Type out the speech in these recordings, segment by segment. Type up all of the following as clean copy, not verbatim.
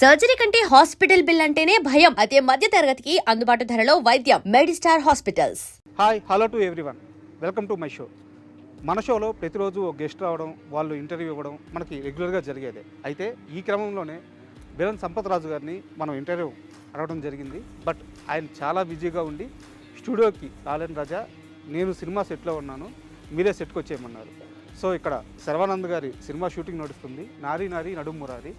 Surgery కంటే hospital bill అంటేనే భయం. అదే మధ్య తరగతికి అందుబాటు ధరలో వైద్యం. Medistar hospitals. Hi hello to everyone, welcome to my show. మన షోలో ప్రతిరోజు ఒక గెస్ట్ రావడం, వాళ్ళు ఇంటర్వ్యూ ఇవ్వడం మనకి రెగ్యులర్గా జరిగేదే. అయితే ఈ క్రమంలోనే బిరన్ సంపత్ రాజు గారిని మనం ఇంటర్వ్యూ అడగడం జరిగింది. బట్ ఆయన చాలా బిజీగా ఉండి స్టూడియోకి రాలేని రాజా, నేను సినిమా సెట్లో ఉన్నాను, మీరే సెట్కి వచ్చేయమన్నారు. సో ఇక్కడ శర్వానంద్ గారి సినిమా షూటింగ్ నడుస్తుంది. నారీ నారీ నడుము మురారి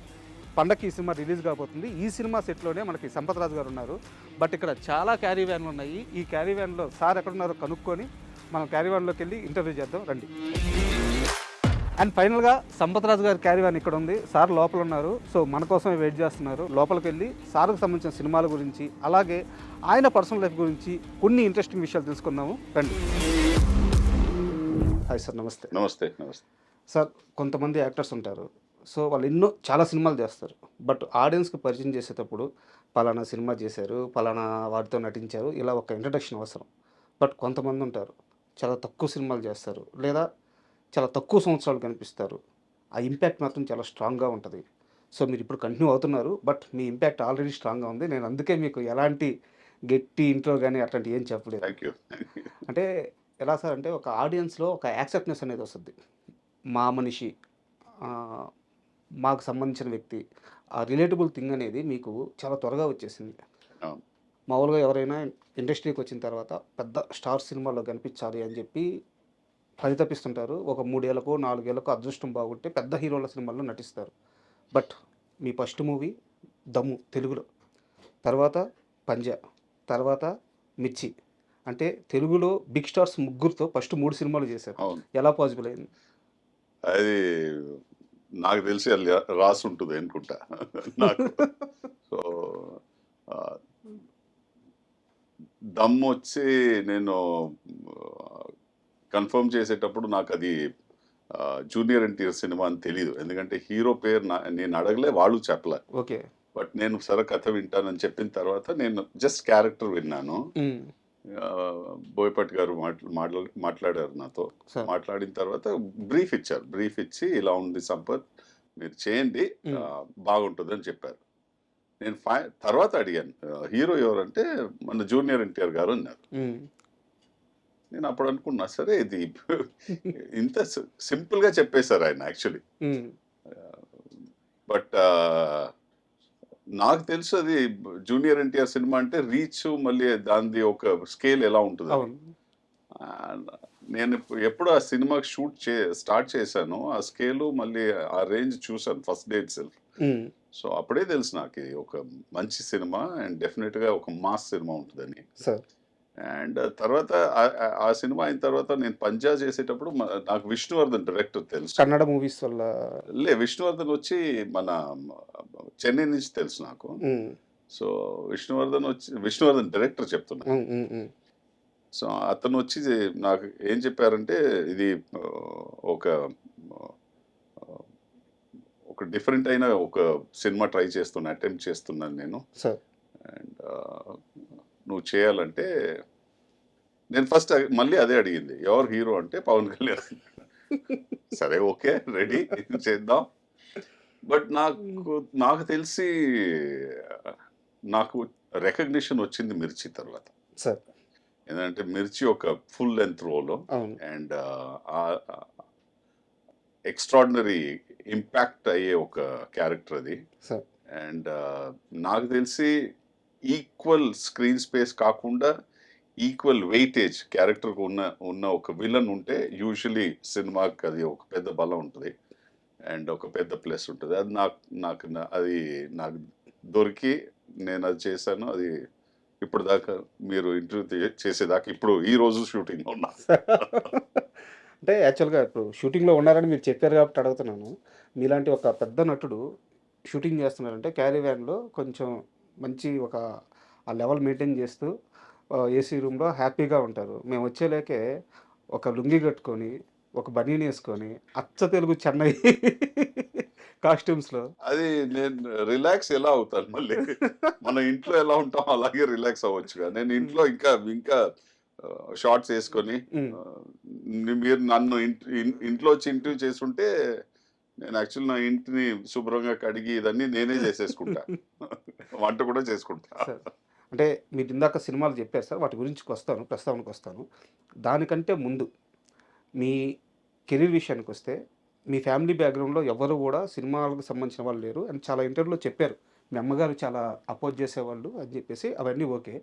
పండక్కి ఈ సినిమా రిలీజ్ కాబోతుంది. ఈ సినిమా సెట్లోనే మనకి సంపత్ రాజు గారు ఉన్నారు. బట్ ఇక్కడ చాలా క్యారీ వ్యాన్లు ఉన్నాయి. ఈ క్యారీ వ్యాన్లో సార్ ఎక్కడున్నారో కనుక్కొని మనం క్యారీ వ్యాన్లోకి వెళ్ళి ఇంటర్వ్యూ చేద్దాం రండి. అండ్ ఫైనల్గా సంపత్ రాజు గారి క్యారీ వ్యాన్ ఇక్కడ ఉంది. సార్ లోపల ఉన్నారు. సో మన కోసమే వెయిట్ చేస్తున్నారు. లోపలికి వెళ్ళి సార్కు సంబంధించిన సినిమాల గురించి, అలాగే ఆయన పర్సనల్ లైఫ్ గురించి కొన్ని ఇంట్రెస్టింగ్ విషయాలు తెలుసుకుందాము రండి. హాయ్ సార్, నమస్తే. నమస్తే. నమస్తే సార్, కొంతమంది యాక్టర్స్ ఉంటారు. సో వాళ్ళు చాలా సినిమాలు చేస్తారు. బట్ ఆడియన్స్కి పరిచయం చేసేటప్పుడు పలానా సినిమా చేశారు, పలానా వాటితో నటించారు, ఇలా ఒక ఇంట్రడక్షన్ అవసరం. బట్ కొంతమంది ఉంటారు, చాలా తక్కువ సినిమాలు చేస్తారు, లేదా చాలా తక్కువ సంవత్సరాలు కనిపిస్తారు. ఆ ఇంపాక్ట్ మాత్రం చాలా స్ట్రాంగ్గా ఉంటుంది. సో మీరు ఇప్పుడు కంటిన్యూ అవుతున్నారు, బట్ మీ ఇంపాక్ట్ ఆల్రెడీ స్ట్రాంగ్గా ఉంది. నేను అందుకే మీకు ఎలాంటి గట్టి ఇంట్లో కానీ అట్లాంటివి ఏం చెప్పలేదు. Thank you. అంటే ఎలా సార్ అంటే ఒక ఆడియన్స్లో ఒక యాక్సెప్ట్నెస్ అనేది వస్తుంది. మా మనిషి, మాకు సంబంధించిన వ్యక్తి, ఆ రిలేటబుల్ థింగ్ అనేది మీకు చాలా త్వరగా వచ్చేసింది. మామూలుగా ఎవరైనా ఇండస్ట్రీకి వచ్చిన తర్వాత పెద్ద స్టార్ సినిమాలో కనిపించాలి అని చెప్పి పరితపిస్తుంటారు. ఒక 3 ఏళ్ళకో 4 ఏళ్ళకో అదృష్టం బాగుంటే పెద్ద హీరోల సినిమాల్లో నటిస్తారు. బట్ మీ ఫస్ట్ మూవీ దమ్ము తెలుగులో, తర్వాత పంజా, తర్వాత మిర్చి, అంటే తెలుగులో బిగ్ స్టార్స్ ముగ్గురుతో ఫస్ట్ 3 సినిమాలు చేశారు. ఎలా పాసిబుల్ అయింది? అది నాకు తెలిసి అది రాసి ఉంటుంది అనుకుంటా నాకు. సో దమ్ వచ్చి నేను కన్ఫర్మ్ చేసేటప్పుడు నాకు అది జూనియర్ ఎన్టీఆర్ సినిమా అని తెలియదు. ఎందుకంటే హీరో పేరు నేను అడగలే, వాళ్ళు చెప్పలే. ఓకే. బట్ నేను సరే కథ వింటానని చెప్పిన తర్వాత నేను జస్ట్ క్యారెక్టర్ విన్నాను. బోయపాటి గారు మాట్లాడారు నాతో. మాట్లాడిన తర్వాత బ్రీఫ్ ఇచ్చి ఇలా ఉంది సంపత్, మీరు చేయండి, బాగుంటుంది అని చెప్పారు. నేను తర్వాత అడిగాను హీరో ఎవరంటే మన జూనియర్ ఎన్టీఆర్ గారు అన్నారు. నేను అప్పుడు అనుకున్నా సరే ఇది ఇంత సింపుల్ గా చెప్పేశారు ఆయన యాక్చువల్లీ. బట్ నాకు తెలుసు అది జూనియర్ ఎన్టీఆర్ సినిమా అంటే రీచ్, మళ్ళీ దాని ఒక స్కేల్ ఎలా ఉంటుంది. నేను ఎప్పుడు ఆ సినిమా స్టార్ట్ చేశాను, ఆ స్కేలు మళ్ళీ ఆ రేంజ్ చూసాను first day it self. So అప్పుడే తెలుసు నాకు ఇది ఒక మంచి సినిమా అండ్ డెఫినెట్ గా ఒక మాస్ సినిమా ఉంటుందని. అండ్ తర్వాత ఆ సినిమా అయిన తర్వాత నేను పంజా చేసేటప్పుడు నాకు విష్ణువర్ధన్ డైరెక్టర్ తెలుసు. కన్నడ మూవీస్ వల్ల విష్ణువర్ధన్ వచ్చి మన చెన్నై నుంచి తెలుసు నాకు. సో విష్ణువర్ధన్ డైరెక్టర్ చెప్తున్నా. సో అతను వచ్చి నాకు ఏం చెప్పారంటే ఇది ఒక డిఫరెంట్ అయిన ఒక సినిమా ట్రై చేస్తున్నా, అటెంప్ట్ చేస్తున్నాను నేను. అండ్ నువ్వు చేయాలంటే నేను ఫస్ట్ మళ్ళీ అదే అడిగింది, ఎవరు హీరో అంటే పవన్ కళ్యాణ్. సరే ఓకే రెడీ చేద్దాం. బట్ నాకు తెలిసి నాకు రికగ్నిషన్ వచ్చింది మిర్చి తర్వాత. ఎందుకంటే మిర్చి ఒక full length role and extraordinary impact అయ్యే ఒక క్యారెక్టర్ అది. అండ్ నాకు తెలిసి ఈక్వల్ స్క్రీన్ స్పేస్ కాకుండా ఈక్వల్ వెయిటేజ్ క్యారెక్టర్కి ఉన్న ఒక విలన్ ఉంటే యూజువలీ సినిమాకి అది ఒక పెద్ద బలం ఉంటుంది అండ్ ఒక పెద్ద ప్లస్ ఉంటుంది. అది నాకు దొరికి నేను అది చేశాను. అది ఇప్పుడు దాకా మీరు ఇంటర్వ్యూ చేసేదాకా ఇప్పుడు ఈ రోజు షూటింగ్లో ఉన్నా. అంటే యాక్చువల్గా ఇప్పుడు షూటింగ్లో ఉన్నారని మీరు చెప్పారు కాబట్టి అడుగుతున్నాను. మీలాంటి ఒక పెద్ద నటుడు షూటింగ్ చేస్తున్నారంటే క్యారీ వ్యాన్లో కొంచెం మంచి ఆ లెవెల్ మెయింటైన్ చేస్తూ ఏసీ రూమ్లో హ్యాపీగా ఉంటారు. మేము వచ్చేలేకే ఒక లుంగి కట్టుకొని, ఒక బనీని వేసుకొని, అచ్చ తెలుగు చెన్నై కాస్ట్యూమ్స్లో అది నేను రిలాక్స్ ఎలా అవుతాను మళ్ళీ. మన ఇంట్లో ఎలా ఉంటాం అలాగే రిలాక్స్ అవ్వచ్చుగా. నేను ఇంట్లో ఇంకా షార్ట్స్ వేసుకొని మీరు నన్ను ఇంట్లో వచ్చి ఇంటర్వ్యూ చేస్తుంటే నేను యాక్చువల్ నా ఇంటిని శుభ్రంగా కడిగి ఇదన్నీ నేనే చేసేసుకుంటా. వంట కూడా చేసుకుంటా. సార్ అంటే మీరు ఇందాక సినిమాలు చెప్పారు సార్, వాటి గురించి ప్రస్తావనకు వస్తాను. దానికంటే ముందు మీ కెరీర్ విషయానికి వస్తే, మీ ఫ్యామిలీ బ్యాక్గ్రౌండ్లో ఎవరు కూడా సినిమాలకు సంబంధించిన వాళ్ళు లేరు అని చాలా ఇంటర్వ్యూలో చెప్పారు. మీ అమ్మగారు చాలా అపోజ్ చేసేవాళ్ళు అని చెప్పేసి, అవన్నీ ఓకే.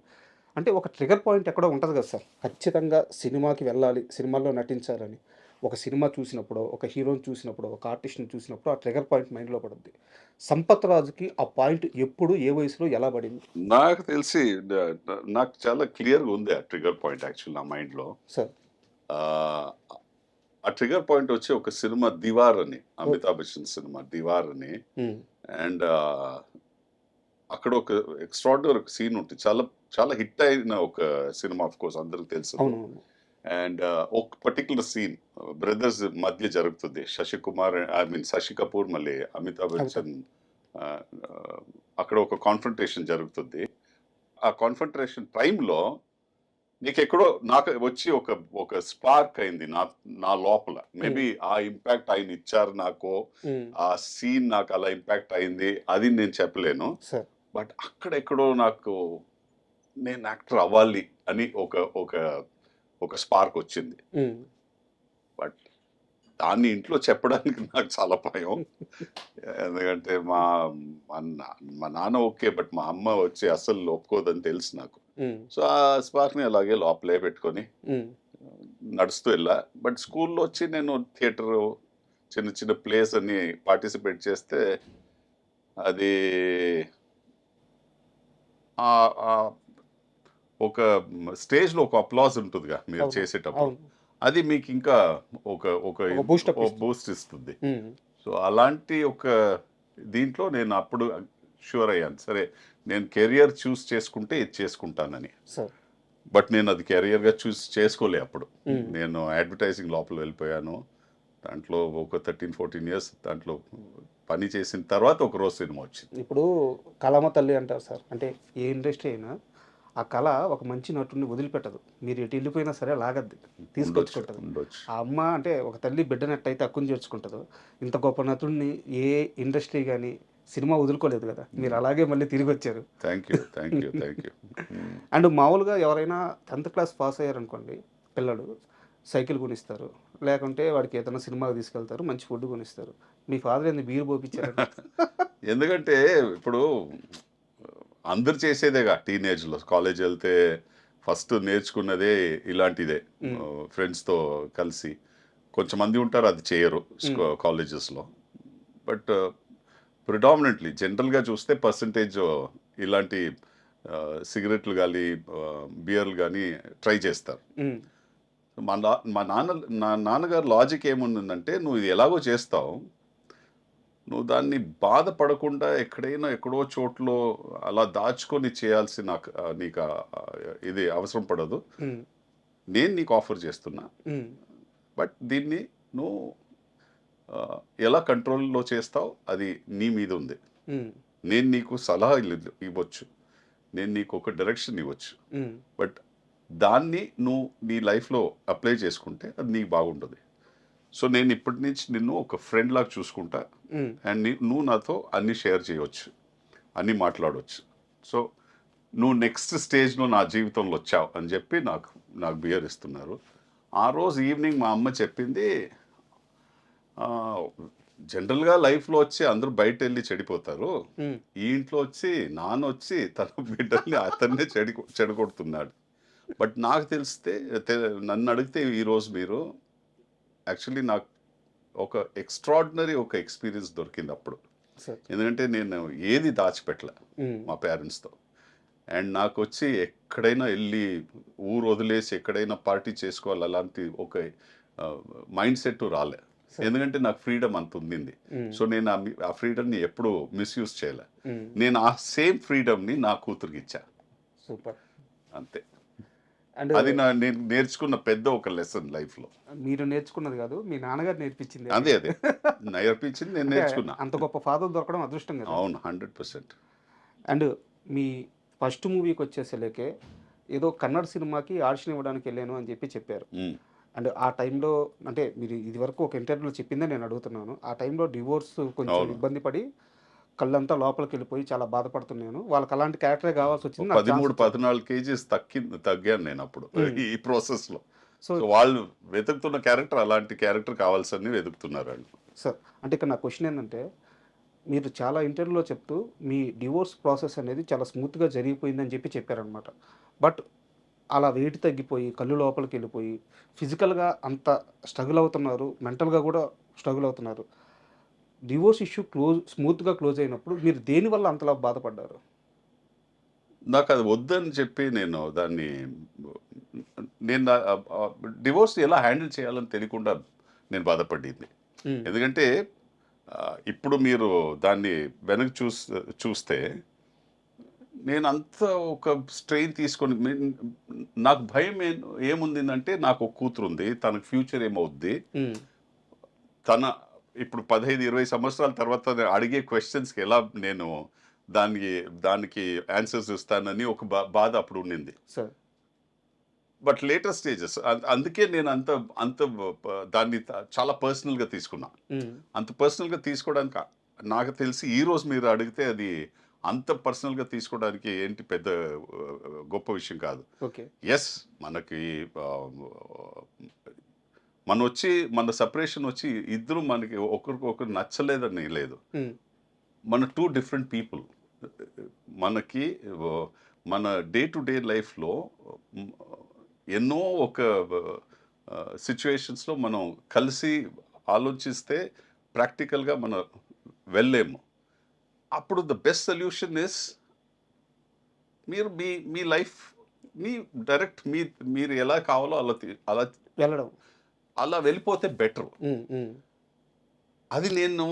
అంటే ఒక ట్రిగర్ పాయింట్ ఎక్కడో ఉంటుంది కదా సార్, ఖచ్చితంగా సినిమాకి వెళ్ళాలి, సినిమాల్లో నటించాలని. ఒక సినిమా చూసినప్పుడు, ఒక హీరోని చూసినప్పుడు, ఒక ఆర్టిస్ట్ని చూసినప్పుడు ఆ ట్రిగర్ పాయింట్ మైండ్లో పడుద్ది. సంపత్ రాజుకి ఆ పాయింట్ ఎప్పుడు, ఏ వయసులో, ఎలా పడింది నాకు తెలిసి నాకు చాలా క్లియర్‌గా ఉంది ఆ ట్రిగ్గర్ పాయింట్ యాక్చువల్ నా మైండ్‌లో. సార్? ఆహ్, ఆ ట్రిగ్గర్ పాయింట్ వచ్చి ఒక సినిమా 'దీవార్' అని, అమితాబ్ బచ్చన్ సినిమా 'దీవార్' అని. హ్మ్. అండ్ అక్కడ ఒక ఎక్స్ట్రార్డినరీ ఒక సీన్ ఉంటుంది. చాలా చాలా హిట్ అయిన ఒక సినిమా ఆఫ్ కోర్స్ అందరికి తెలుసు. అవునవును. అండ్ ఒక పర్టిక్యులర్ సీన్ బ్రదర్స్ మధ్య జరుగుతుంది. శశి కపూర్ మళ్ళీ అమితాబ్ బచ్చన్ అక్కడ ఒక కాన్ఫ్రంటేషన్ జరుగుతుంది. ఆ కాన్ఫ్రంటేషన్ టైంలో నీకెక్కడో నాకు వచ్చి ఒక ఒక స్పార్క్ అయింది నా లోపల. మేబీ ఆ ఇంపాక్ట్ ఆయన ఇచ్చారు నాకు. హ్మ్. ఆ సీన్ నాకు అలా ఇంపాక్ట్ అయింది. అది నేను చెప్పలేను. సార్. బట్ అక్కడెక్కడో నాకు నేను యాక్టర్ అవ్వాలి అని ఒక ఒక ఒక స్పార్క్ వచ్చింది. హ్మ్. బట్ దాన్ని ఇంట్లో చెప్పడానికి నాకు చాలా భయం. ఎందుకంటే మా నాన్న ఓకే. బట్ మా అమ్మ వచ్చి అస్సలు ఒప్పుకోదని తెలుసు నాకు. హ్మ్. సో, ఆ స్పార్క్‌ని అలాగే లోపలే పెట్టుకొని హ్మ్. నడుస్తూ వెళ్ళా. బట్ స్కూల్‌లో వచ్చి నేను థియేటరు, చిన్న చిన్న ప్లేస్ అన్ని పార్టిసిపేట్ చేస్తే అది ఆహ్, ఆహ్, ఒక స్టేజ్‌లో ఒక అప్లాజ్ ఉంటుందిగా మీరు అవును. చేసేటప్పుడు. అవును. అది మీకింకా ఒక ఒక ఒక బూస్టప్ ఇస్తుంది. బూస్ట్ ఇస్తుంది. హ్మ్. సో, అలాంటి ఒక దీంట్లో నేను అప్పుడు ష్యూర్ అయ్యాను. సరే, నేను కెరియర్ చూస్ చేసుకుంటే ఇది చేసుకుంటానని. సార్. బట్ నేను అది కెరియర్‌గా చూస్ చేసుకోలే అప్పుడు. హ్మ్. నేను అడ్వర్టైజింగ్ లోపల వెళ్ళిపోయాను. దాంట్లో ఒక 13, 14 ఇయర్స్ దాంట్లో పని చేసిన తర్వాత ఒకరోజు సినిమా వచ్చింది. ఇప్పుడు కళామ తల్లి అంటారు సార్. అంటే ఏ ఇండస్ట్రీ అయినా ఆ కళ ఒక మంచి నటుడిని వదిలిపెట్టదు. మీరు ఎటు వెళ్ళిపోయినా సరే లాగద్ది. తీసుకొచ్చుకుంటది. ఉండొచ్చు. ఆ అమ్మ అంటే ఒక తల్లి బిడ్డనెట్టయితే హక్కును చేర్చుకుంటదో, ఇంత గొప్ప నటుడిని ఏ ఇండస్ట్రీ గాని, సినిమా వదులుకోలేదు కదా! మీరు అలాగే మళ్ళీ తిరిగొచ్చారు. Thank you. Thank you. Thank you. Hmm. And మామూలుగా ఎవరైనా 10థ్ క్లాస్ పాస్ అయ్యారనుకోండి పిల్లలు, సైకిల్ కొనిస్తారు. లేకుంటే వాడికి ఏదైనా సినిమాకి తీసుకెళ్తారు. మంచి ఫుడ్ కొనిస్తారు. మీ ఫాదర్ ఏంది బీర్ పోపిచ్చారంట? ఎందుకంటే ఇప్పుడు అందరూ చేసేదేగా టీనేజ్‌లో కాలేజ్ ఎళ్తే ఫస్ట్ నేర్చుకున్నదే ఇలాంటిదే. హ్మ్. ఫ్రెండ్స్‌తో కలిసి. కొంచెంమంది ఉంటారు అది చేయరు హ్మ్. కాలేజెస్‌లో. బట్ ప్రిడామినెంట్‌లీ జనరల్‌గా చూస్తే పర్సెంటేజ్ ఇలాంటి సిగరెట్లు గాని, బియర్లు గాని ట్రై చేస్తారు. హ్మ్. మా నాన్నగారి లాజిక్ ఏముందంటే, "నువ్వు ఇది ఎలాగో చేస్తావు. నువ్వు దాన్ని బాధపడకుండా ఎక్కడో చోట్లో అలా దాచుకొని చేయాల్సిన నీకు ఇది అవసరం పడదు. హ్మ్. నేను నీకు ఆఫర్ చేస్తున్నా. హ్మ్. బట్ దీన్ని నువ్వు ఎలా కంట్రోల్‌లో చేస్తావు అది నీ మీద ఉంది. హ్మ్. నేను నీకు సలహాలు ఇవ్వచ్చు. నేను నీకు ఒక డైరెక్షన్ ఇవ్వచ్చు. హ్మ్. బట్ దాన్ని నువ్వు నీ లైఫ్‌లో అప్లై చేసుకుంటే అది నీకు బాగుంటది. సో, నేను ఇప్పటి నుంచి నిన్ను ఒక ఫ్రెండ్ లాగా చూసుకుంటా. హ్మ్. అండ్ నువ్వు నాతో అన్నీ షేర్ చేయొచ్చు. అన్నీ మాట్లాడొచ్చు. సో, నువ్వు నెక్స్ట్ స్టేజ్‌లో నా జీవితంలో వచ్చావు అని చెప్పి నాకు బియర్ ఇస్తున్నారు. ఆ రోజు ఈవినింగ్ మా అమ్మ చెప్పింది ఆహ్, జనరల్‌గా లైఫ్‌లో వచ్చి అందరూ బయటెళ్ళి చెడిపోతారు. హ్మ్. ఈ ఇంట్లో వచ్చి నాన్నొచ్చి తన బిడ్డల్ని అతన్నే చెడగొడుతున్నాడు. బట్ నాకు తెలిస్తే నన్నడిగితే ఈరోజు మీరు యాక్చువల్లీ నాకు ఒక ఎక్స్ట్రార్డినరీ ఒక ఎక్స్‌పీరియన్స్ దొరికిందప్పుడు. సార్. ఎందుకంటే నేను ఏది దాచిపెట్టలే హ్మ్. మా పేరెంట్స్‌తో. అండ్ నాకొచ్చి ఎక్కడైనా ఎళ్లి ఊరు వదిలేసి ఎక్కడైనా పార్టీ చేసుకోవాలి అలాంటి ఒక మైండ్ సెట్ రాలే. సార్. ఎందుకంటే నాకు ఫ్రీడమ్ అంత ఉండింది. హ్మ్. సో, నేను ఆ ఫ్రీడమ్‌ని ఎప్పుడూ మిస్‌యూజ్ చేయలే. హ్మ్. నేను ఆ సేమ్ ఫ్రీడమ్‌ని నా కూతురికిచ్చా. సూపర్. అంతే. అండ్ అది నేను నేర్చుకున్న పెద్ద ఒక లెసన్ లైఫ్‌లో. మీరు నేర్చుకున్నది కాదు. మీ నాన్నగారు నేర్పించింది అది. అదే. నేర్పించింది నేను అంటే నేర్చుకున్నా. అంత గొప్ప ఫాదర్ దొరకడం అదృష్టం కదా! అవును. 100%. అండ్ మీ ఫస్ట్ మూవీకొచ్చేసలేకే ఏదో కన్నడ సినిమాకి ఆడిషన్ ఇవ్వడానికి ఎళ్ళాను అని చెప్పారు. హ్మ్. అండ్ ఆ టైంలో అంటే మీరు ఇదివరకు ఒక ఇంటర్వ్యూలో చెప్పిందే నేను అడుగుతున్నాను. ఆ టైంలో డివోర్స్ కొంచెం అవును. ఇబ్బంది పడి కళ్ళంతా లోపలికి వెళ్ళిపోయి చాలా బాధపడుతున్నాను. వాళ్ళకి అలాంటి క్యారెక్టరే కావాల్సి వచ్చింది. నాకు ఛాన్స్ 13, వచ్చింది. 14 కేజీస్ తగ్గాను నేను అప్పుడు ఈ ప్రాసెస్లో. సో సో వాళ్ళు వెతుకుతున్న క్యారెక్టర్ అలాంటి క్యారెక్టర్ కావాల్సని వెతుకుతున్నారు వాళ్ళు. సార్ అంటే ఇక్కడ నా క్వశ్చన్ ఏంటంటే మీరు చాలా ఇంటర్వ్యూలో చెప్తూ మీ డివోర్స్ ప్రాసెస్ అనేది చాలా స్మూత్గా జరిగిపోయిందని చెప్పారనమాట. బట్ అలా వెయిట్ తగ్గిపోయి కళ్ళు లోపలికి వెళ్ళిపోయి ఫిజికల్గా అంత స్ట్రగుల్ అవుతున్నారు, మెంటల్గా కూడా స్ట్రగుల్ అవుతున్నారు. డివోర్స్ ఇష్యూ స్మూత్గా క్లోజ్ అయినప్పుడు మీరు దేనివల్ల అంతలా బాధపడ్డారు? నాకు అది వద్దని చెప్పి నేను దాన్ని నేను డివోర్స్ ఎలా హ్యాండిల్ చేయాలని తెలియకుండా నేను బాధపడింది. ఎందుకంటే ఇప్పుడు మీరు దాన్ని వెనక్కి చూస్తే నేను అంత ఒక స్ట్రెయిన్ తీసుకొని నాకు భయం ఏముందంటే నాకు ఒక కూతురు ఉంది, తనకు ఫ్యూచర్ ఏమవుద్ది, తన ఇప్పుడు 15-20 సంవత్సరాల తర్వాత అడిగే క్వశ్చన్స్కి ఎలా నేను దానికి ఆన్సర్స్ ఇస్తానని ఒక బాధ అప్పుడు ఉండింది. సార్ బట్ లేటర్ స్టేజెస్ అందుకే నేను అంత దాన్ని చాలా పర్సనల్గా తీసుకున్నా. అంత పర్సనల్గా తీసుకోవడానికి నాకు తెలిసి ఈరోజు మీరు అడిగితే అది అంత పర్సనల్గా తీసుకోవడానికి ఏంటి పెద్ద గొప్ప విషయం కాదు. ఓకే. ఎస్ మనకి మన సపరేషన్ వచ్చి ఇద్దరు మనకి ఒకరికొకరు నచ్చలేదని లేదు. మన 2 డిఫరెంట్ పీపుల్. మనకి మన డే టు డే లైఫ్లో ఎన్నో ఒక సిచ్యువేషన్స్లో మనం కలిసి ఆలోచిస్తే ప్రాక్టికల్గా మనం వెళ్ళలేము. అప్పుడు ద బెస్ట్ సొల్యూషన్ ఇస్ మీరు మీ లైఫ్ని డైరెక్ట్ మీరు ఎలా కావాలో అలా వెళ్ళడం, అలా వెళ్ళిపోతే బెటర్. అది నేను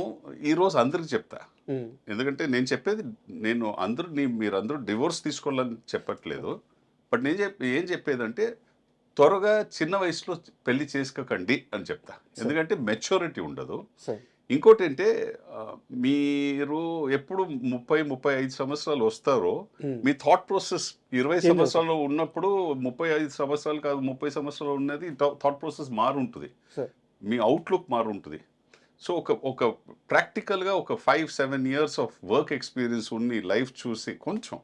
ఈరోజు అందరికి చెప్తా. ఎందుకంటే నేను చెప్పేది మీరందరూ డివోర్స్ తీసుకోవాలని చెప్పట్లేదు. బట్ నేను ఏం చెప్పేదంటే త్వరగా చిన్న వయసులో పెళ్లి చేసుకోకండి అని చెప్తా. ఎందుకంటే మెచ్యూరిటీ ఉండదు. ఇంకోటి అంటే మీరు ఎప్పుడు 30-35 సంవత్సరాలు వస్తారో మీ థాట్ ప్రాసెస్ 20 సంవత్సరాలు ఉన్నప్పుడు 35 సంవత్సరాలు కాదు 30 సంవత్సరాలు ఉన్నది థాట్ ప్రాసెస్ మారుంటుంది, మీ అవుట్లుక్ మారుంటుంది. సో ఒక ప్రాక్టికల్గా ఒక 5-7 years of work experience Unni life చూసి కొంచెం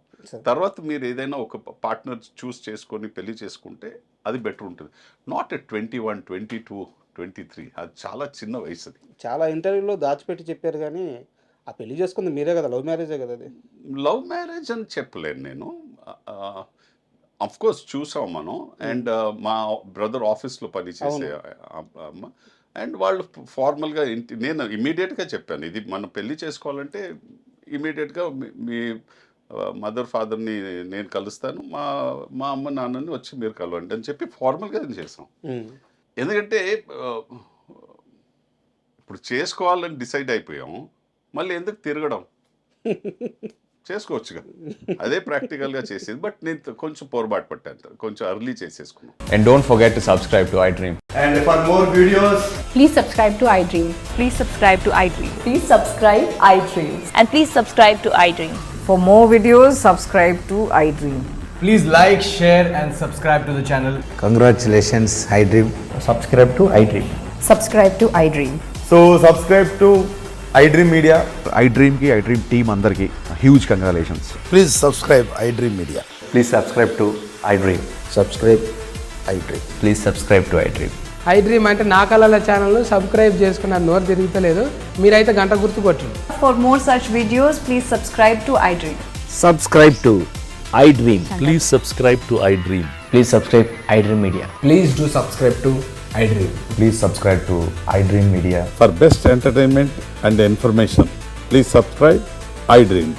తర్వాత మీరు ఏదైనా ఒక పార్ట్నర్ చూస్ చేసుకొని పెళ్లి చేసుకుంటే అది బెటర్ ఉంటుంది. Not at 21, 22, 23. అది చాలా చిన్న వయసు. అది చాలా ఇంటర్వ్యూలో దాచిపెట్టి చెప్పారు కానీ ఆ పెళ్లి చేసుకుంది మీరే కదా, లవ్ మ్యారేజే కదా. అది లవ్ మ్యారేజ్ అని చెప్పలేను నేను. అఫ్ కోర్స్ చూసాం మనం. అండ్ మా బ్రదర్ ఆఫీస్లో పనిచేసే అమ్మ అండ్ వాళ్ళు ఫార్మల్గా నేను ఇమీడియట్గా చెప్పాను, ఇది మనం పెళ్లి చేసుకోవాలంటే ఇమీడియట్గా మీ మదర్ ఫాదర్ని నేను కలుస్తాను, మా అమ్మ నాన్నని వచ్చి మీరు కలవండి అని చెప్పి ఫార్మల్గా చేసాం. ఎందుకంటే ఇప్పుడు చేసుకోవాలని డిసైడ్ అయిపోయాం, మళ్ళీ ఎందుకు తిరగడం, చేసుకోవచ్చుగా. అదే ప్రాక్టికల్గా చేసేది. బట్ నేను కొంచెం పొరపాటు పట్టాను, కొంచెం అర్లీ చేసేసుకున్నాను. And don't forget to subscribe to iDream. And for more videos, Please subscribe to iDream. Please subscribe to iDream. Please subscribe iDream. And please subscribe to iDream. For more videos, subscribe to iDream. please like, share and subscribe to the channel. Congratulations, iDream. Subscribe to iDream. Subscribe to iDream. So subscribe to iDream Media. iDream team అందరికి huge congratulations. Please subscribe iDream Media. Please subscribe to iDream. Subscribe iDream. Please subscribe to iDream. iDream అంటే నా కళల ఛానల్ను subscribe చేసుకున్న నోరు తిరుగుతలేదు, మీరైతే గంట గుర్తు కొట్టండి. For more such videos, please subscribe to iDream. Subscribe to iDream. Please subscribe to iDream. Please subscribe iDream Media. Please do subscribe to iDream. Please subscribe to iDream Media. For best entertainment and information, please subscribe iDream.